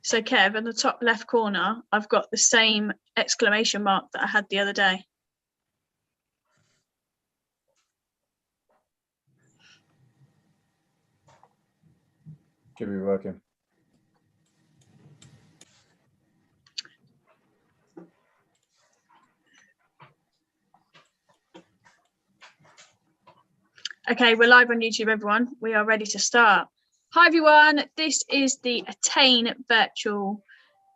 So Kev, in the top left corner, I've got the same exclamation mark that I had the other day. Should be working. Okay, we're live on YouTube, everyone. We are ready to start. Hi, everyone. This is the Attain virtual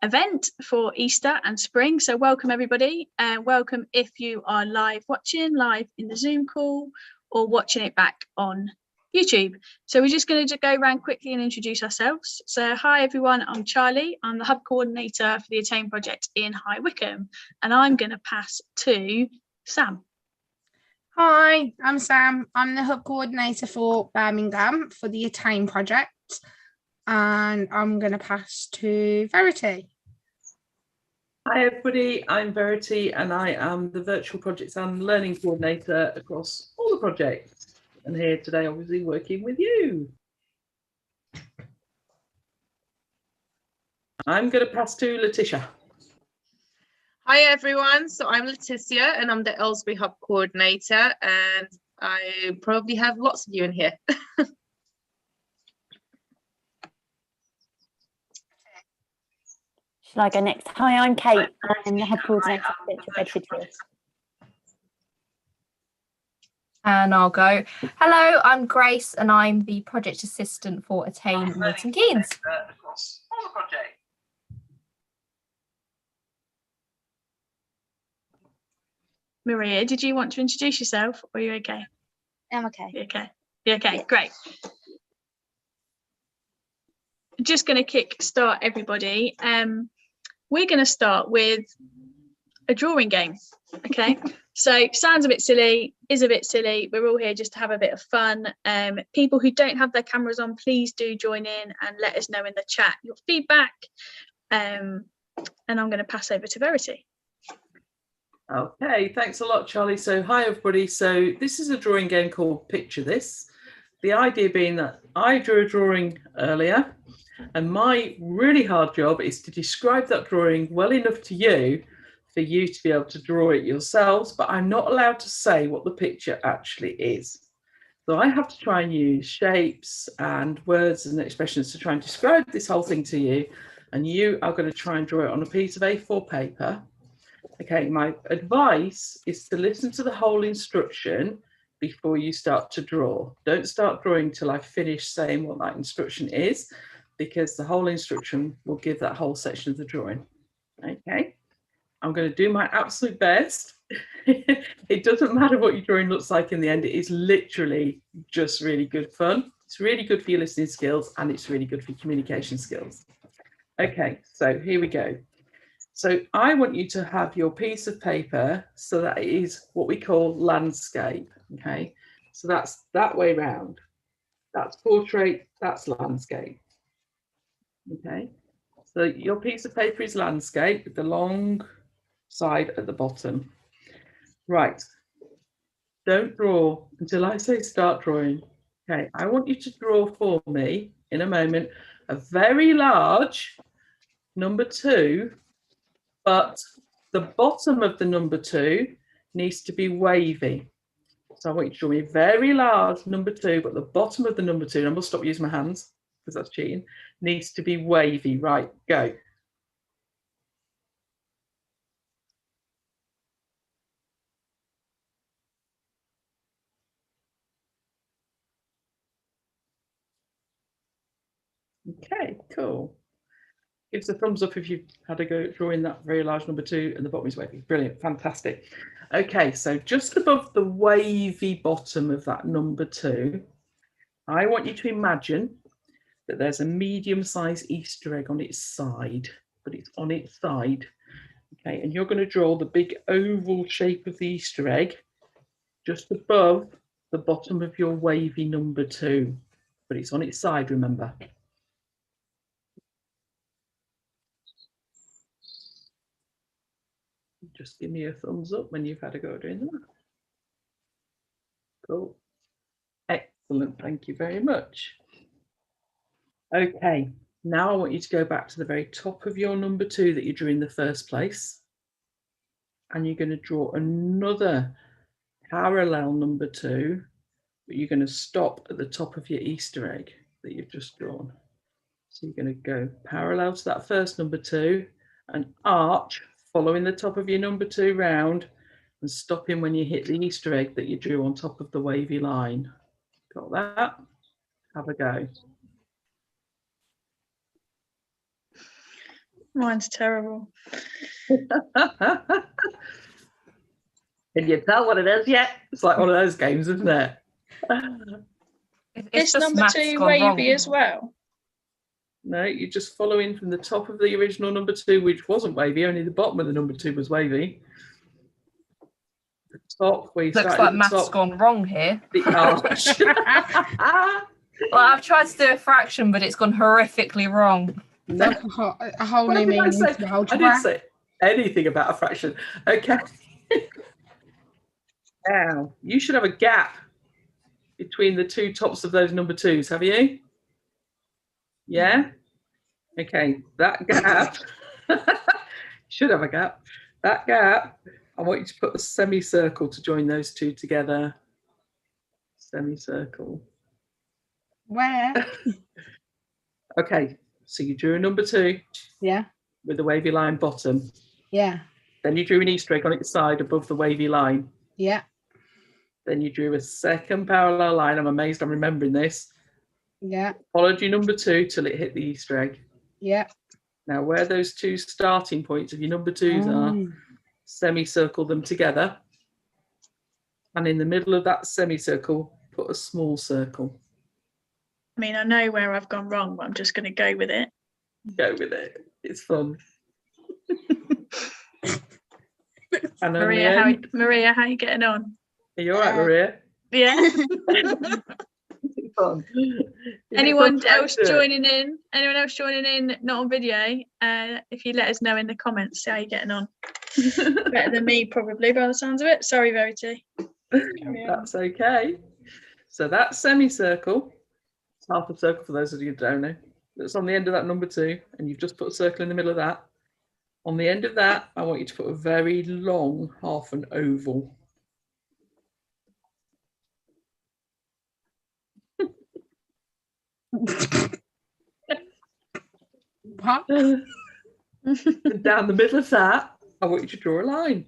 event for Easter and spring. So welcome, everybody. And welcome if you are live watching, live in the Zoom call, or watching it back on YouTube. So we're just going to go around quickly and introduce ourselves. So hi, everyone. I'm Charlie. I'm the Hub Coordinator for the Attain project in High Wycombe. And I'm going to pass to Sam. Hi, I'm Sam. I'm the Hub Coordinator for Birmingham for the Attain project, and I'm going to pass to Verity. Hi everybody, I'm Verity and I am the Virtual Projects and Learning Coordinator across all the projects, and here today obviously working with you. I'm going to pass to Letitia. Hi everyone, so I'm Letitia and I'm the Aylesbury Hub Coordinator, and I probably have lots of you in here. Shall I go next? Hi, I'm Kate. I'm the Hub Coordinator for Central Bedfordshire. And I'll go. Hello, I'm Grace and I'm the Project Assistant for Attain Milton Keynes. Across all the projects. Maria, did you want to introduce yourself, or are you okay? I'm okay. You okay? You okay? Great. Just going to kick start everybody. We're going to start with a drawing game. Okay. So sounds a bit silly, is a bit silly. We're all here just to have a bit of fun. People who don't have their cameras on, please do join in and let us know in the chat your feedback. And I'm going to pass over to Verity. Okay, thanks a lot, Charlie. So hi everybody. So this is a drawing game called Picture This. The idea being that I drew a drawing earlier, and my really hard job is to describe that drawing well enough to you for you to be able to draw it yourselves, but I'm not allowed to say what the picture actually is. So I have to try and use shapes and words and expressions to try and describe this whole thing to you, and you are going to try and draw it on a piece of A4 paper. Okay, my advice is to listen to the whole instruction before you start to draw. Don't start drawing till I finish saying what that instruction is, because the whole instruction will give that whole section of the drawing. Okay, I'm going to do my absolute best. It doesn't matter what your drawing looks like in the end. It is literally just really good fun. It's really good for your listening skills and it's really good for your communication skills. Okay, so here we go. So I want you to have your piece of paper so that it is what we call landscape. Okay, so that's that way round. That's portrait, that's landscape. Okay, so your piece of paper is landscape with the long side at the bottom. Right, don't draw until I say start drawing. Okay, I want you to draw for me in a moment a very large number 2, but the bottom of the number 2 needs to be wavy. So I want you to draw me a very large number 2, but the bottom of the number 2, and I must stop using my hands because that's cheating, needs to be wavy. Right, go. Okay, cool. Give us a thumbs up if you've had a go at drawing that very large number 2 and the bottom is wavy. Brilliant, fantastic. Okay, so just above the wavy bottom of that number 2, I want you to imagine that there's a medium-sized Easter egg on its side, but it's on its side. Okay, and you're going to draw the big oval shape of the Easter egg just above the bottom of your wavy number 2, but it's on its side, remember. Just give me a thumbs up when you've had a go at doing that. Cool. Excellent, thank you very much. Okay, Now I want you to go back to the very top of your number 2 that you drew in the first place. And you're going to draw another parallel number 2, but you're going to stop at the top of your Easter egg that you've just drawn. So you're going to go parallel to that first number 2 and arch, following the top of your number 2 round and stopping when you hit the Easter egg that you drew on top of the wavy line. Got that? Have a go. Mine's terrible. Can you tell what it is yet? It's like one of those games, isn't it? It's number 2 wavy as well. No, you're just following from the top of the original number 2, which wasn't wavy, only the bottom of the number 2 was wavy. The top, where you Looks like maths gone wrong here. The arch. Well, I've tried to do a fraction, but it's gone horrifically wrong. Like a whole new meaning. I didn't say anything about a fraction. Okay. Now, you should have a gap between the 2 tops of those number 2s, have you? Yeah? Okay, that gap, should have a gap. That gap, I want you to put a semicircle to join those 2 together. Semicircle. Where? Okay, so you drew a number 2. Yeah. With the wavy line bottom. Yeah. Then you drew an Easter egg on its side above the wavy line. Yeah. Then you drew a second parallel line. I'm amazed I'm remembering this. Yeah. Followed your number 2 till it hit the Easter egg. Yeah. Now, where those 2 starting points of your number 2s are, semicircle them together. And in the middle of that semicircle, put a small circle. I mean, I know where I've gone wrong, but I'm just going to go with it. Go with it. It's fun. And Maria, how are you getting on? Are you all right, Maria? Yeah. Fun. Anyone else joining in? Anyone else joining in? Not on video. If you let us know in the comments, how you're getting on. Better than me, probably, by the sounds of it. Sorry, Verity. That's okay. So that semicircle, it's half a circle for those of you who don't know. That's on the end of that number 2, and you've just put a circle in the middle of that. On the end of that, I want you to put a very long half an oval. What? And down the middle of that, I want you to draw a line.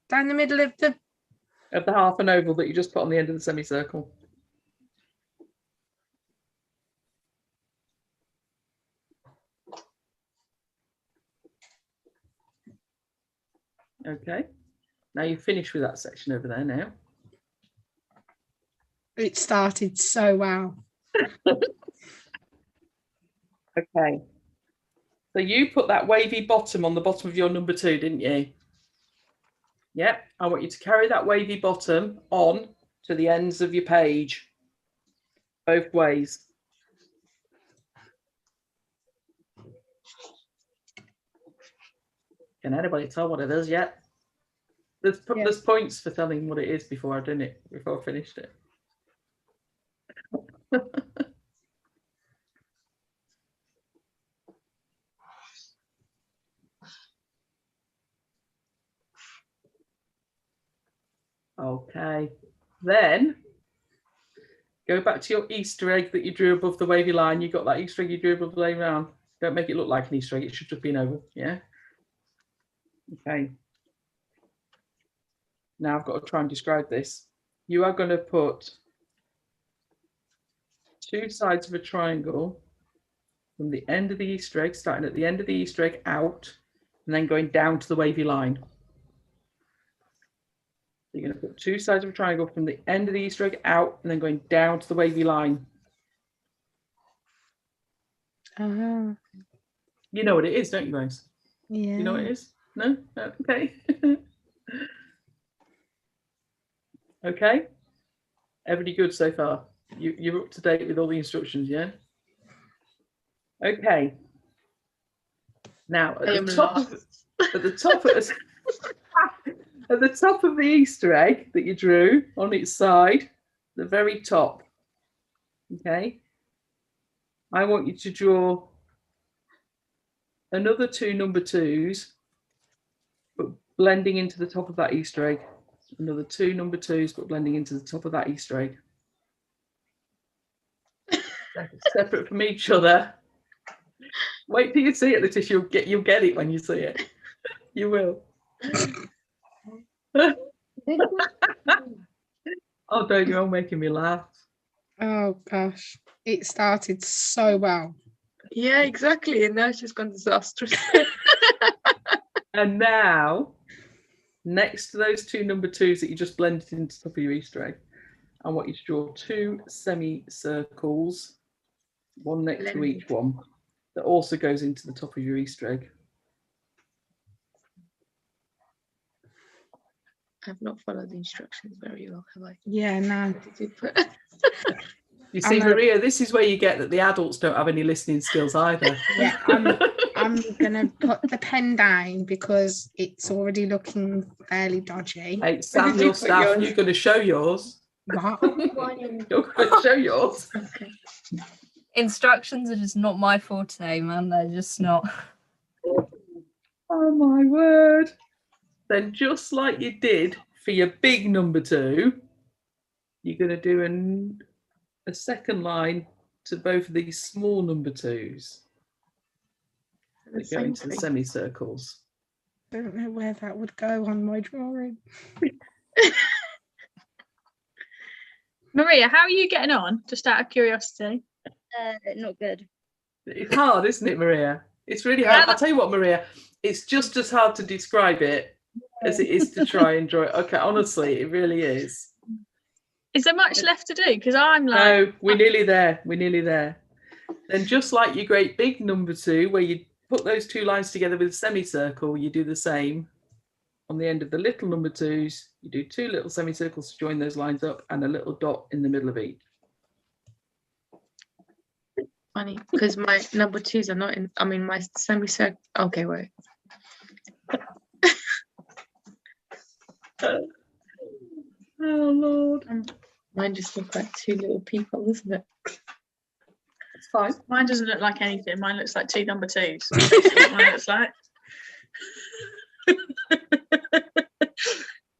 Down the middle of the half an oval that you just put on the end of the semicircle. Okay. Now you've finished with that section over there now. It started so well. Okay. So you put that wavy bottom on the bottom of your number 2, didn't you? Yep. I want you to carry that wavy bottom on to the ends of your page, both ways. Can anybody tell what it is yet? There's points for telling what it is before I've done it, before I finished it. Okay, then go back to your Easter egg that you drew above the wavy line. You got that Easter egg you drew above the wavy line. Don't make it look like an Easter egg. It should just be an oval. Yeah. Okay. Now I've got to try and describe this. You are going to put 2 sides of a triangle from the end of the Easter egg, starting at the end of the Easter egg out, and then going down to the wavy line. You're going to put 2 sides of a triangle from the end of the Easter egg out and then going down to the wavy line. You know what it is, don't you guys? Yeah. You know what it is? No? Okay. Okay. Everybody good so far? You're up to date with all the instructions, yeah? Okay. Now, at the top of the Easter egg that you drew on its side, the very top, okay, I want you to draw another 2 number 2s, but blending into the top of that Easter egg. Another 2 number 2s, but blending into the top of that Easter egg. Separate from each other. Wait till you see it, Letitia. You'll get it when you see it. You will. Oh, don't you're all making me laugh. Oh gosh, it started so well. Yeah, exactly. And now she's gone disastrous. And now, next to those 2 number 2s that you just blended into the top of your Easter egg, I want you to draw 2 semicircles, one next to each one, that also goes into the top of your Easter egg. I've not followed the instructions very well, have I? Yeah, no. Did you put? You see, Maria, this is where you get that the adults don't have any listening skills either. Yeah, I'm gonna put the pen down because it's already looking fairly dodgy. Hey, Sam, your staff, you're going to show yours. What? You're going to show yours. Okay. Instructions are just not my forte, man. They're just not. Oh my word. Then just like you did for your big number 2, you're going to do a second line to both of these small number 2s. That go into the semicircles. I don't know where that would go on my drawing. Maria, how are you getting on? Just out of curiosity. Not good. It's hard, isn't it, Maria? It's really hard. I'll tell you what, Maria, it's just as hard to describe it as it is to try and draw it. Okay, honestly, it really is. Is there much left to do? Because I'm like... No, we're nearly there. We're nearly there. Then just like your great big number 2, where you put those 2 lines together with a semicircle, you do the same. On the end of the little number 2s, you do 2 little semicircles to join those lines up and a little dot in the middle of each. Funny, because my number 2s are not in, I mean, my semicircle. Okay, wait. Oh, Lord. Mine just look like 2 little people, isn't it? It's fine. Mine doesn't look like anything. Mine looks like 2 number 2s. That's what mine looks like.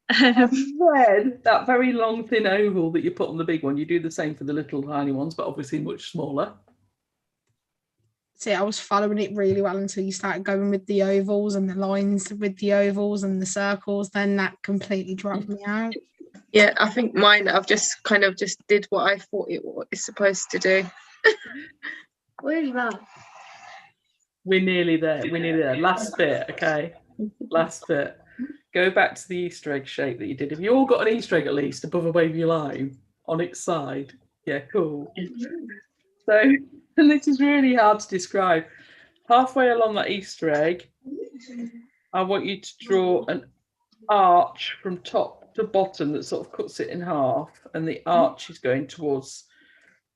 Then that very long thin oval that you put on the big one, you do the same for the little tiny ones, but obviously much smaller. See, I was following it really well until you started going with the ovals and the lines with the ovals and the circles. Then that completely dropped me out. Yeah, I think mine, I've just kind of just did what I thought it was supposed to do. Where's that? We're nearly there. We're nearly there. Last bit, okay? Last bit. Go back to the Easter egg shape that you did. Have you all got an Easter egg at least above a wavy line on its side? Yeah, cool. So, and this is really hard to describe. Halfway along that Easter egg, I want you to draw an arch from top to bottom that sort of cuts it in half, and the arch is going towards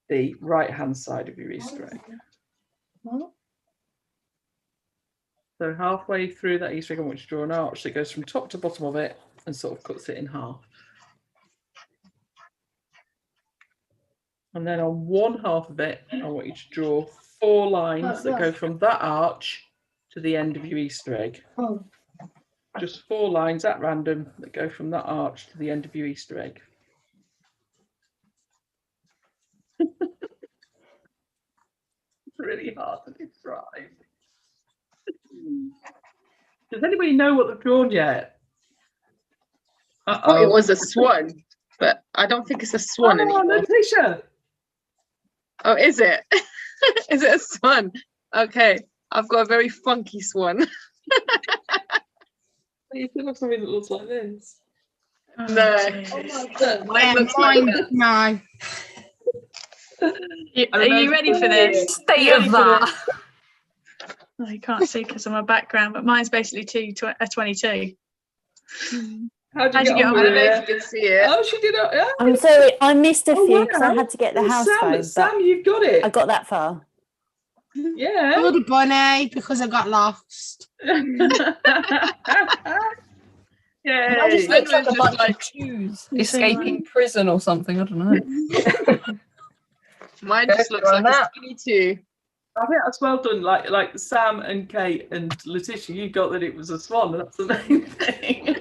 the right-hand side of your Easter egg. So halfway through that Easter egg, I want you to draw an arch that goes from top to bottom of it and sort of cuts it in half. And then on one half of it, I want you to draw 4 lines that go from that arch to the end of your Easter egg. Just 4 lines at random that go from that arch to the end of your Easter egg. It's really hard to describe. Does anybody know what they've drawn yet? I thought it was a swan, but I don't think it's a swan anymore. Letitia! Oh, is it? Is it a swan? Okay, I've got a very funky swan. You could have something that looks like this. No. Oh my God. Mine Looks like mine, that. mine. Are you ready for this? State of that. Oh, you can't see because of my background, but mine's basically 22. How'd you you get get on on, I don't know Maria? if you can see it. Oh, she did it. Yeah. I'm sorry, I missed a Oh, few because I wow. had to get the house phone, Sam, but you've got it. I got that far. Yeah. I got a bunny because I got lost. Yay. I just looks like a Just bunch like- of shoes escaping prison or something. I don't know. Mine Go just looks on like a that. skinny too. I think that's well done. Like Sam and Kate and Letitia, you got that it was a swan. That's the main thing.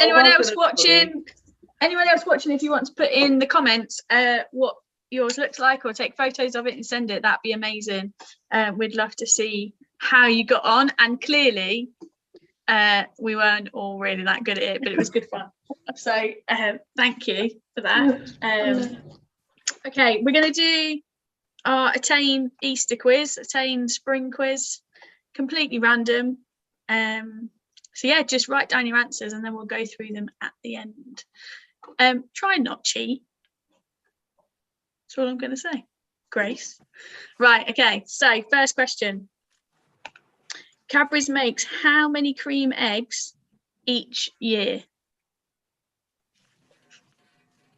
Anyone well else done, watching? Anyone else watching? If you want to put in the comments what yours looks like, or take photos of it and send it, that'd be amazing. We'd love to see how you got on. And clearly, we weren't all really that good at it, but it was good fun. So thank you for that. Okay, we're going to do our Attain Easter quiz, Attain Spring quiz, completely random. So yeah, just write down your answers and then we'll go through them at the end. Try and not cheat. That's all I'm going to say. Grace. Right, okay, so first question. Cadbury's makes how many cream eggs each year?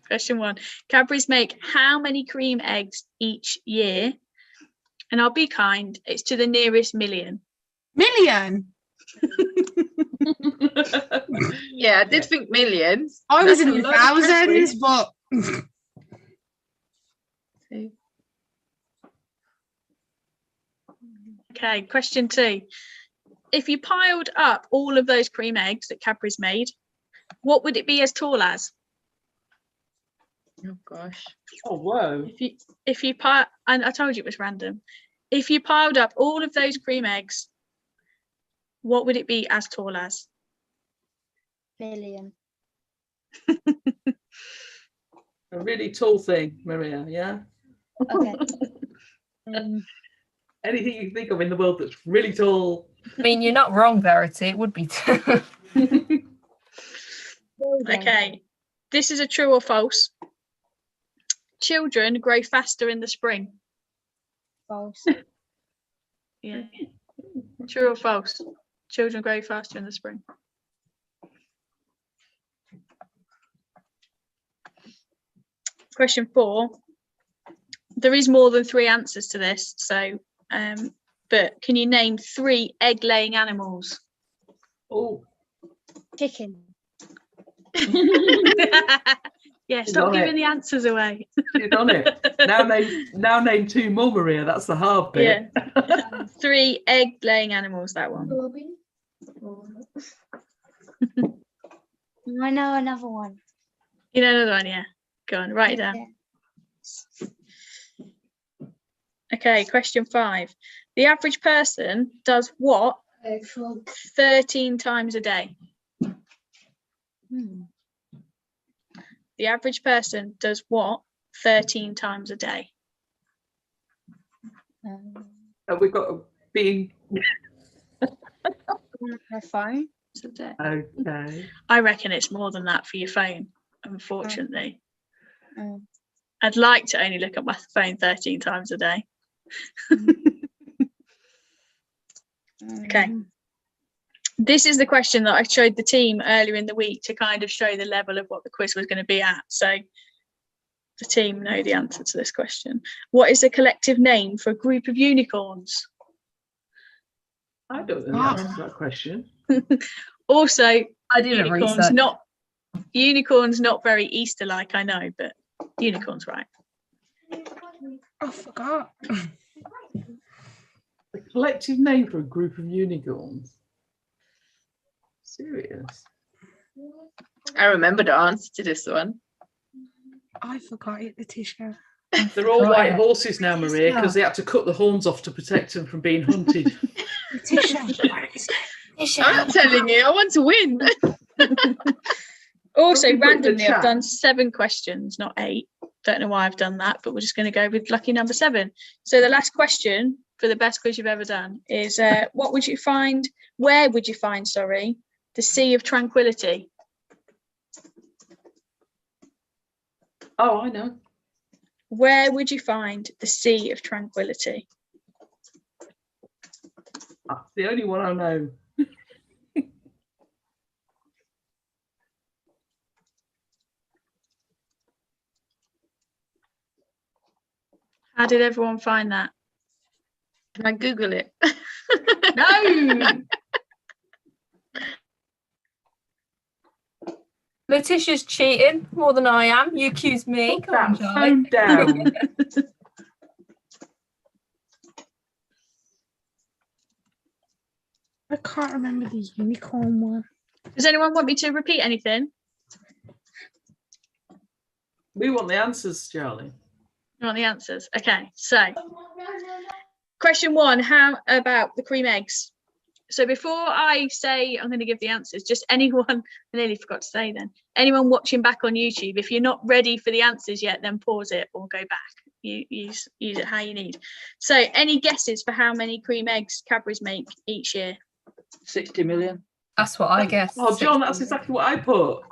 Question 1. Cadbury's make how many cream eggs each year? And I'll be kind, it's to the nearest million. Million? Yeah, I did think millions. I was That's in a the lot of Cadbury. thousands, but Okay, question 2. If you piled up all of those cream eggs that Cadbury's made, what would it be as tall as? Oh gosh. Oh, whoa. If you pile, and I told you it was random. If you piled up all of those cream eggs, what would it be as tall as? Million. A really tall thing, Maria, yeah? Okay. Anything you can think of in the world that's really tall. I mean, you're not wrong, Verity. It would be. Okay, this is a true or false. Children grow faster in the spring. False. Yeah. True or false? Children grow faster in the spring. Question 4. There is more than 3 answers to this, so but can you name 3 egg-laying animals? Oh, Chicken. Yeah, She's stop on giving it. the answers away. you've done it. Now name 2 more, Maria. That's the hard bit. Yeah. 3 egg-laying animals, that one. I know another one. You know another one, yeah. Go on, write it down. Okay, question 5. The average person does what 13 times a day? The average person does what 13 times a day? We've got a being. My phone. Okay. I reckon it's more than that for your phone, unfortunately. Oh. I'd like to only look at my phone 13 times a day. Okay. This is the question that I showed the team earlier in the week to kind of show the level of what the quiz was going to be at. So the team know the answer to this question. What is the collective name for a group of unicorns? I don't know the answer to that question. Also, I didn't research. Unicorns not very Easter-like, I know, but unicorns, right? I forgot. The collective name for a group of unicorns. Serious? I remember the answer to this one. I forgot it, Letitia. They're all Right. white horses now, Maria, because they had to cut the horns off to protect them from being hunted. Letitia. I'm not telling you, I want to win. Also, Something put in the randomly, I've chat. done 7 questions, not 8. Don't know why I've done that, but we're just going to go with lucky number 7. So the last question for the best quiz you've ever done is where would you find, the Sea of Tranquility? Oh, I know. Where would you find the Sea of Tranquility? That's the only one I know. How did everyone find that? Can I Google it? No! Letitia's cheating more than I am. You accuse me. Put Come on, that Charlie. phone down. I can't remember the unicorn one. Does anyone want me to repeat anything? We want the answers, Charlie. You want the answers? Okay, so question 1, how about the cream eggs? So before I say I'm going to give the answers, just anyone, I nearly forgot to say then, anyone watching back on YouTube, if you're not ready for the answers yet, then pause it or go back. You use it how you need. So any guesses for how many cream eggs Cadbury's make each year? 60 million. That's what I guess. Oh, John, that's exactly what I put.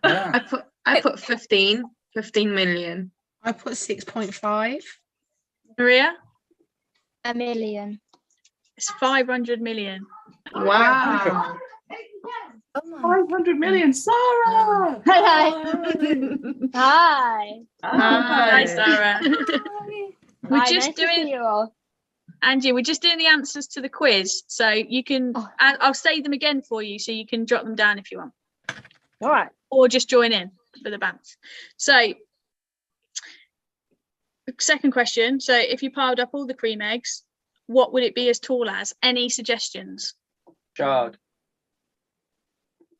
Yeah. I put 15 million. I put 6.5. Maria? 1 million. It's 500 million. Wow. Oh my 500 million, Sarah. Hello. Hi. Hi, Sarah. We're Hi, just nice to see doing, you all. Angie, we're just doing the answers to the quiz. So you can, Oh. I'll say them again for you so you can jot them down if you want. All right. Or just join in for the bounce. So, second question. So if you piled up all the cream eggs, what would it be as tall as? Any suggestions? Shard.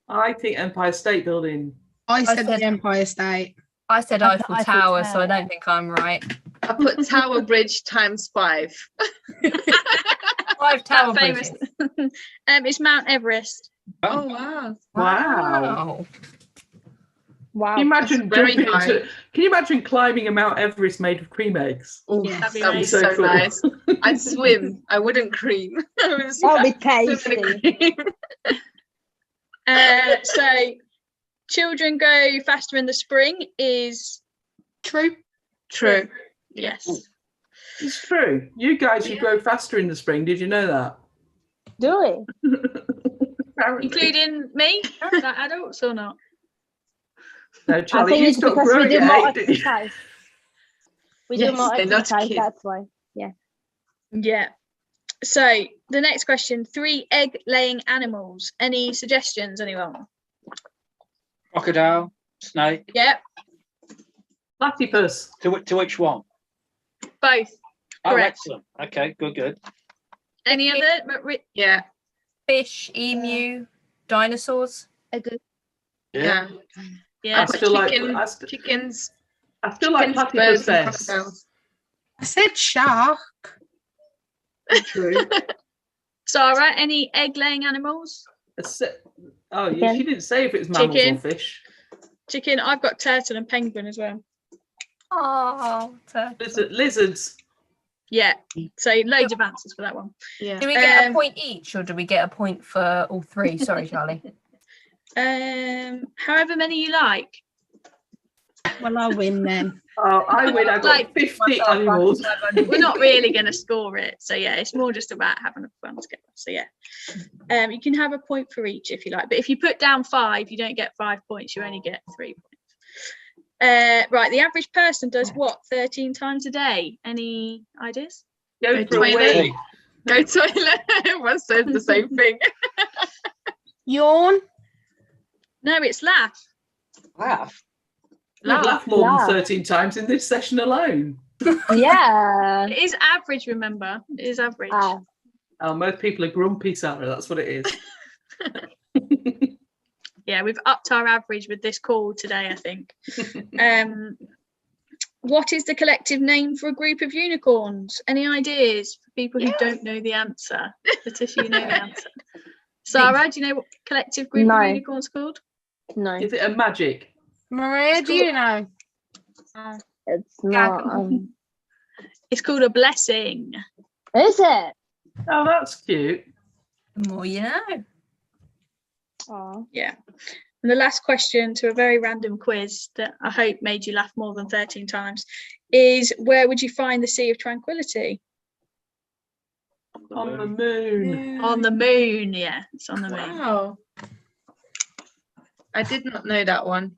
I think Empire State Building. I said said- the Empire State. I said I put Eiffel Eiffel Tower, so I Tower. don't think I'm right. I put Tower Bridge times 5. 5 tower That famous. bridges. It's Mount Everest. Oh wow. Wow. Wow. Can you imagine very jumping high. can you imagine climbing a Mount Everest made of cream eggs? Oh, Yes. that'd be amazing. so cool. nice. I'd swim. I wouldn't cream. I would That'll be swim in tasty. cream. So children go faster in the spring is True. True. yes. It's true. You guys, you grow faster in the spring. Did you know that? Do we? Apparently. Including me, like adults or not? No, I Charlie, think you it's stopped because we growing do at more 8, didn't you? exercise. We Yes, do more they're not exercise, kids. that's why. Yeah. So the next question, 3 egg-laying animals. Any suggestions, anyone? Crocodile. Snake. Yep, Platypus. To which one? both. Oh, Correct. excellent. Okay, good. Any other? Yeah. Fish, emu, dinosaurs. A good. Yeah. Yeah. I still like chicken, I chickens. still like chickens, platypus birds, and best. crocodiles. I said shark. True. Sarah, any egg-laying animals? Oh, Chicken. she didn't say if it was mammals Chicken. or fish. Chicken. I've got turtle and penguin as well. Oh, Lizards. Yeah. So loads of answers for that one. Yeah. do we get a Um, point each, or do we get a point for all 3? Sorry, Charlie. However many you like. Well, I'll win then. Oh, I win. I got Like 50 animals. We're not really going to score it. So yeah, it's more just about having a fun together. So yeah, you can have a point for each if you like. But if you put down 5, you don't get 5 points. You only get 3 points. Right, the average person does what 13 times a day? Any ideas? Go Go for a toilet. wee. Go toilet. Everyone says the same thing. Yawn. No, it's laugh. Laugh. We've laughed more Laugh. than 13 times in this session alone. Yeah. It is average, remember. It is average. Ah, Oh, most people are grumpy, Sarah. That's what it is. Yeah, we've upped our average with this call today, I think. What is the collective name for a group of unicorns? Any ideas for people who don't know the answer? Letitia, you know the answer. Sarah, do you know what collective group No. of unicorns called? no, Is it a magic? Maria, do you know? it's not. It's called a blessing. Is it? Oh, that's cute. The more you know. Oh. Yeah. And the last question to a very random quiz that I hope made you laugh more than 13 times is, where would you find the Sea of Tranquility? On the moon. On the moon, yeah. It's on the moon. Wow. I did not know that one.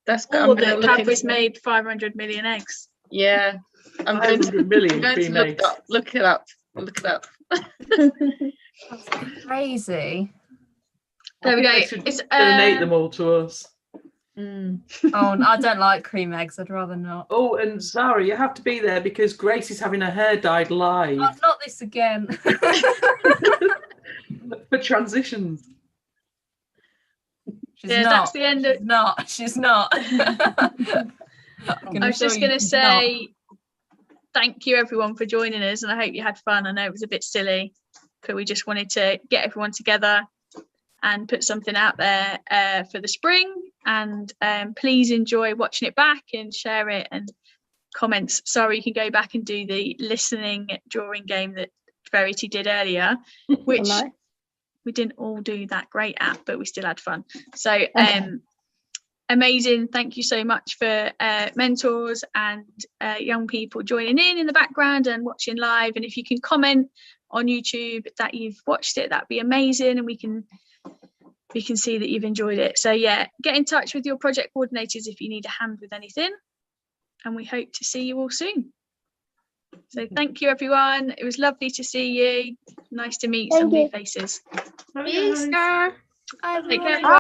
That's good. Or that Cadbury's made 500 million eggs. Yeah. I'm going to, 500 million I'm going to cream look, eggs. look it up. Look it up. That's crazy. There we I go. think they should It's donate them all to us. Oh, I don't like cream eggs. I'd rather not. Oh, and Zara, you have to be there because Grace is having her hair dyed live Oh, not this again. for transitions. She's Yeah, not. that's the end of. She's not. I was just going to say thank you everyone for joining us, and I hope you had fun. I know it was a bit silly, but we just wanted to get everyone together and put something out there for the spring. And please enjoy watching it back and share it and comments. Sorry, you can go back and do the listening drawing game that Verity did earlier, which we didn't all do that great at, but we still had fun. So amazing. Thank you so much for mentors and young people joining in the background and watching live. And if you can comment on YouTube that you've watched it, that'd be amazing, and we can see that you've enjoyed it. So yeah, get in touch with your project coordinators if you need a hand with anything, and we hope to see you all soon. So thank you everyone, it was lovely to see you. Nice to meet some new faces. Easter. Take care.